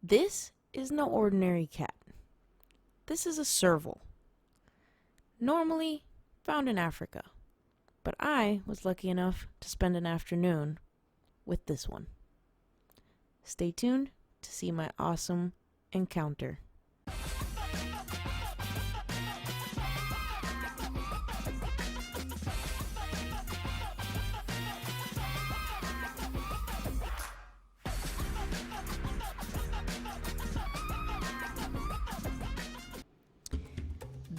This is no ordinary cat. This is a serval, normally found in Africa, but I was lucky enough to spend an afternoon with this one. Stay tuned to see my awesome encounter.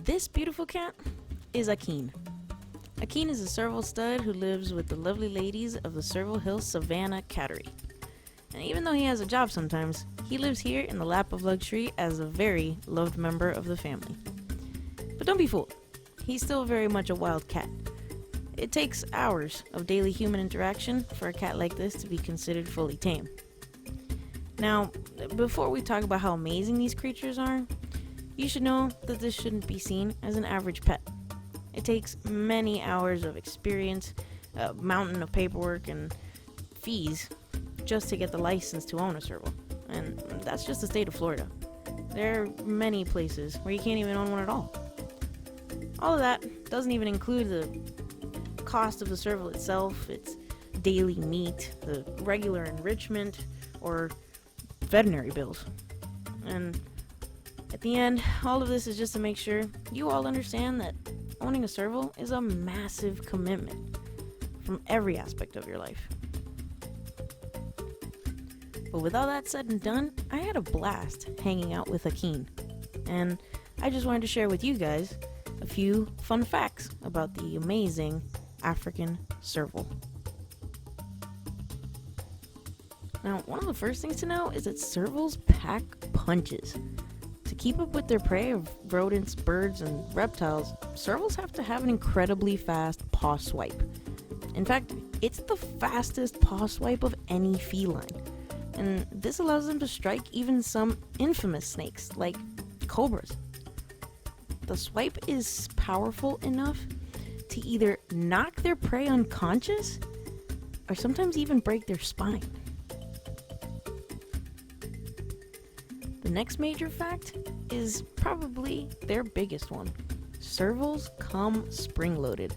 This beautiful cat is Akeen. Akeen is a serval stud who lives with the lovely ladies of the Servalhill Savannah cattery. And even though he has a job sometimes, he lives here in the lap of luxury as a very loved member of the family. But don't be fooled, he's still very much a wild cat. It takes hours of daily human interaction for a cat like this to be considered fully tame. Now, before we talk about how amazing these creatures are, you should know that this shouldn't be seen as an average pet. It takes many hours of experience, a mountain of paperwork, and fees just to get the license to own a serval. And that's just the state of Florida. There are many places where you can't even own one at all. All of that doesn't even include the cost of the serval itself, its daily meat, the regular enrichment, or veterinary bills. And at the end, all of this is just to make sure you all understand that owning a serval is a massive commitment from every aspect of your life. But with all that said and done, I had a blast hanging out with Akeen, and I just wanted to share with you guys a few fun facts about the amazing African serval. Now, one of the first things to know is that servals pack punches. To keep up with their prey of rodents, birds, and reptiles, servals have to have an incredibly fast paw swipe. In fact, it's the fastest paw swipe of any feline, and this allows them to strike even some infamous snakes, like cobras. The swipe is powerful enough to either knock their prey unconscious, or sometimes even break their spine. The next major fact is probably their biggest one. Servals come spring-loaded.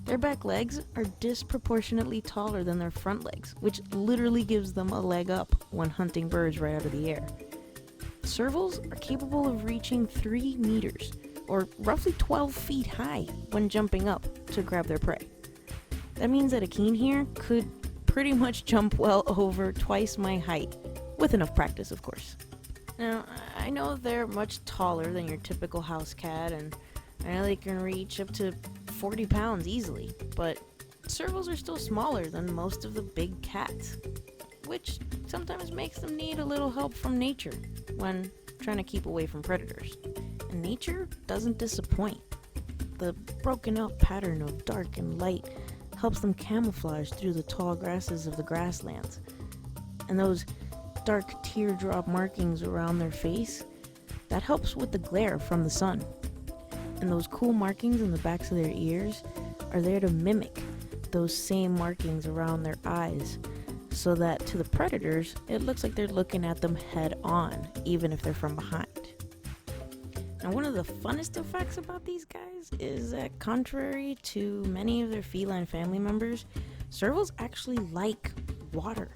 Their back legs are disproportionately taller than their front legs, which literally gives them a leg up when hunting birds right out of the air. Servals are capable of reaching 3 meters, or roughly 12 feet high, when jumping up to grab their prey. That means that Akeen here could pretty much jump well over twice my height, with enough practice, of course. Now, I know they're much taller than your typical house cat, and I know they can reach up to 40 pounds easily, but servals are still smaller than most of the big cats, which sometimes makes them need a little help from nature when trying to keep away from predators. And nature doesn't disappoint. The broken up pattern of dark and light helps them camouflage through the tall grasses of the grasslands. And those dark teardrop markings around their face, that helps with the glare from the sun. And those cool markings in the backs of their ears are there to mimic those same markings around their eyes, so that to the predators, it looks like they're looking at them head on, even if they're from behind. Now, one of the funnest of facts about these guys is that contrary to many of their feline family members, servals actually like water.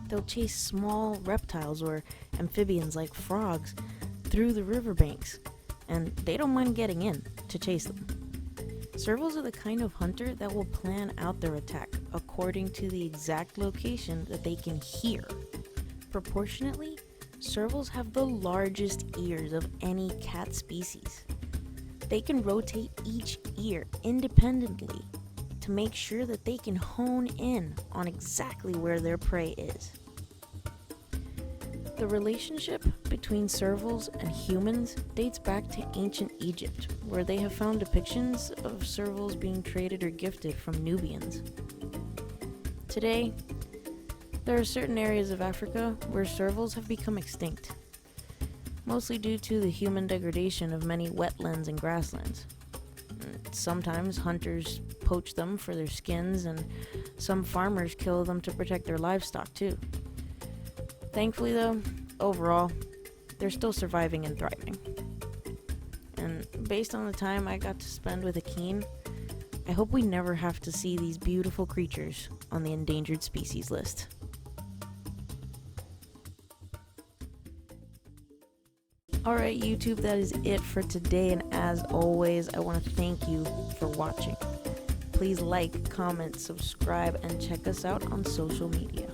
They'll chase small reptiles or amphibians like frogs through the riverbanks, and they don't mind getting in to chase them. Servals are the kind of hunter that will plan out their attack according to the exact location that they can hear. Proportionately, servals have the largest ears of any cat species. They can rotate each ear independently to make sure that they can hone in on exactly where their prey is. The relationship between servals and humans dates back to ancient Egypt, where they have found depictions of servals being traded or gifted from Nubians. Today, there are certain areas of Africa where servals have become extinct, mostly due to the human degradation of many wetlands and grasslands. Sometimes hunters poach them for their skins, and some farmers kill them to protect their livestock too. Thankfully though, overall, they're still surviving and thriving. And based on the time I got to spend with Akeen, I hope we never have to see these beautiful creatures on the endangered species list. Alright YouTube, that is it for today, and as always, I want to thank you for watching. Please like, comment, subscribe, and check us out on social media.